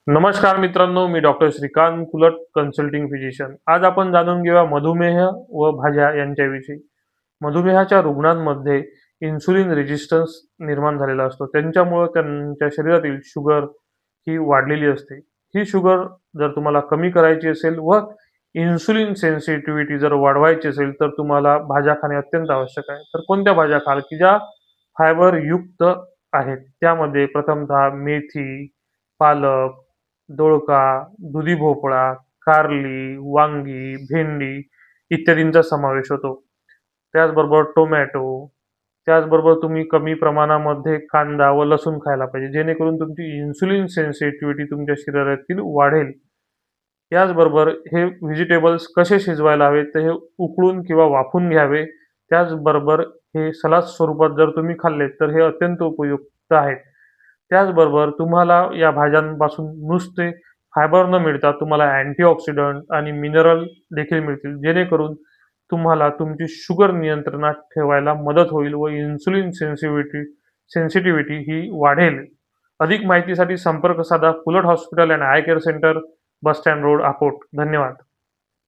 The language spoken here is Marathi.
नमस्कार मित्रांनो, मी doctor Shrikant Kulat, consulting physician. आज आपण जाणून घेऊया मधुमेह व भाज्या यांच्याविषयी. मधुमेहाच्या रुग्णांमध्ये इन्सुलिन रेजिस्टन्स निर्माण झालेला असतो. त्यांच्यामुळं त्यांच्या शरीरातील शुगर ही वाढलेली असते. ही शुगर जर तुम्हाला कमी करायची असेल व इन्सुलिन सेन्सिटिव्हिटी जर वाढवायची असेल, तर तुम्हाला भाज्या खाणे अत्यंत आवश्यक आहे. तर कोणत्या भाज्या खाल, की ज्या फायबरयुक्त आहेत? त्यामध्ये प्रथमतः मेथी, पालक, दोडका, दुधी भोपळा, कारली, वांगी, भेंडी इत्यादींचा समावेश होतो. त्याचबरोबर टोमॅटो, त्याचबरोबर तुम्ही कमी प्रमाणामध्ये कांदा व लसूण खायला पाहिजे, जेणेकरून तुमची इन्सुलिन सेन्सिटिव्हिटी तुमच्या शरीरातील वाढेल. याचबरोबर हे व्हेजिटेबल्स कसे शिजवायला हवे, तर हे उकळून किंवा वाफून घ्यावे. त्याचबरोबर हे सलाद स्वरूपात जर तुम्ही खाल्ले, तर हे अत्यंत उपयुक्त आहेत. त्याचबरोबर तुम्हाला या भाज्यांपासून नुसते फायबर न मिळता तुम्हाला अँटीऑक्सिडंट आणि मिनरल देखील मिळतील, जेणेकरून तुम्हाला तुमची शुगर नियंत्रणात ठेवायला मदत होईल व इन्सुलिन सेन्सिटिव्हिटी ही वाढेल. अधिक माहितीसाठी संपर्क साधा Kulat hospital and eye care centre, bus stand road, Akot. धन्यवाद.